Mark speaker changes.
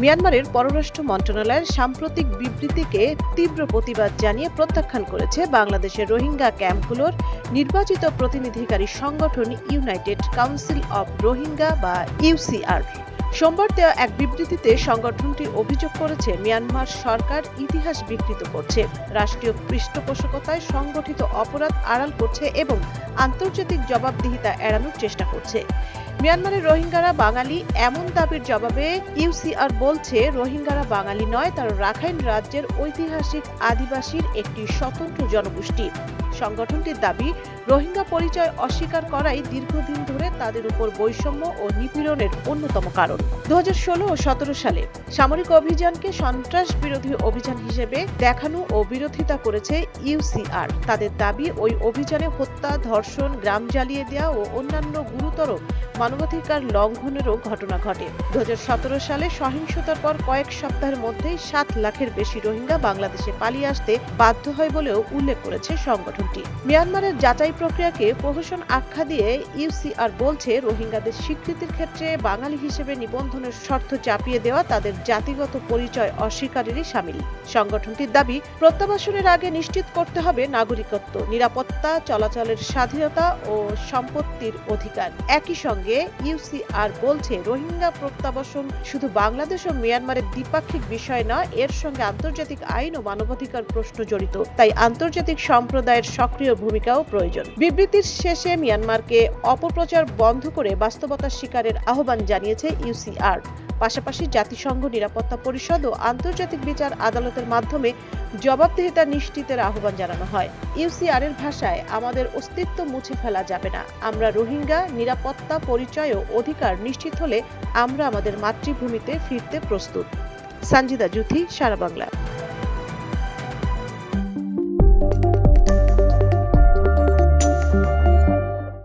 Speaker 1: মিয়ানমারের পররাষ্ট্র মন্ত্রণালয়ের সাম্প্রতিক বিবৃতিকে তীব্র প্রতিবাদ জানিয়ে প্রত্যাখ্যান করেছে বাংলাদেশের রোহিঙ্গা ক্যাম্পগুলোর নির্বাচিত প্রতিনিধিকারী সংগঠন ইউনাইটেড কাউন্সিল অব রোহিঙ্গা বা ইউসিআর। সোমবার দেওয়া এক বিবৃতিতে সংগঠনটি অভিযোগ করেছে মিয়ানমার সরকার ইতিহাস বিকৃত করছে, রাষ্ট্রীয় পৃষ্ঠপোষকতায় সংগঠিত অপরাধ আড়াল করছে এবং আন্তর্জাতিক জবাবদিহিতা এড়ানোর চেষ্টা করছে। মিয়ানমারের রোহিঙ্গারা বাঙালি এমন দাবির জবাবে ইউসিআর বলছে, রোহিঙ্গারা বাঙালি নয়, তারা রাখাইন রাজ্যের ঐতিহাসিক আদিবাসীর একটি স্বতন্ত্র জনগোষ্ঠী। সংগঠনটির দাবি, রোহিঙ্গা পরিচয় অস্বীকার করাই দীর্ঘদিন ধরে তাদের উপর বৈষম্য ও নিপীড়নের অন্যতম কারণ। 2016 ও 17 সালে সামরিক অভিযানকে সন্ত্রাস বিরোধী অভিযান হিসেবে দেখানো ও বিরোধিতা করেছে ইউসিআর। তাদের দাবি, ওই অভিযানে হত্যা, ধর্ষণ, গ্রাম জ্বালিয়ে দেওয়া ও অন্যান্য গুরুতর মানবাধিকার লঙ্ঘনেরও ঘটনা ঘটে। 2017 সালে সহিংসতার পর কয়েক সপ্তাহের মধ্যেই 7 লাখের বেশি রোহিঙ্গা বাংলাদেশে পালিয়ে আসতে বাধ্য হয় বলেও উল্লেখ করেছে সংগঠনটি। মিয়ানমারের যাচাই প্রক্রিয়াকে প্রহসন আখ্যা দিয়ে ইউসিআর বলছে, রোহিঙ্গাদের স্বীকৃতির ক্ষেত্রে বাঙালি হিসেবে নিবন্ধনের শর্ত চাপিয়ে দেওয়া তাদের জাতিগত পরিচয় অস্বীকারেরই শামিল। সংগঠনটির দাবি, প্রত্যাবাসনের আগে নিশ্চিত করতে হবে নাগরিকত্ব, নিরাপত্তা, চলাচলের স্বাধীনতা ও সম্পত্তির অধিকার। একই সঙ্গে ইউসিআর বলছে, রোহিঙ্গা প্রত্যাবাসন শুধু বাংলাদেশ ও মিয়ানমারের দ্বিপাক্ষিক বিষয় নয়, এর সঙ্গে আন্তর্জাতিক আইন ও মানবাধিকার প্রশ্ন জড়িত, তাই আন্তর্জাতিক সম্প্রদায়ের সক্রিয় ভূমিকাও প্রয়োজন। বিবৃতির শেষে মিয়ানমারকে অপপ্রচার বন্ধ করে বাস্তবতা স্বীকারের আহ্বান জানিয়েছে ইউসিআর। পাশাপাশি জাতিসংঘ নিরাপত্তা পরিষদ ও আন্তর্জাতিক বিচার আদালতের মাধ্যমে জবাবদিহিতা নিশ্চিতের আহ্বান জানানো হয়। ইউসিআর এর ভাষায়, আমাদের অস্তিত্ব মুছে ফেলা যাবে না। আমরা রোহিঙ্গা, নিরাপত্তা, পরিচয় ও অধিকার নিশ্চিত হলে আমরা আমাদের মাতৃভূমিতে ফিরতে প্রস্তুত। সঞ্জিদা জুথি, সারা বাংলা।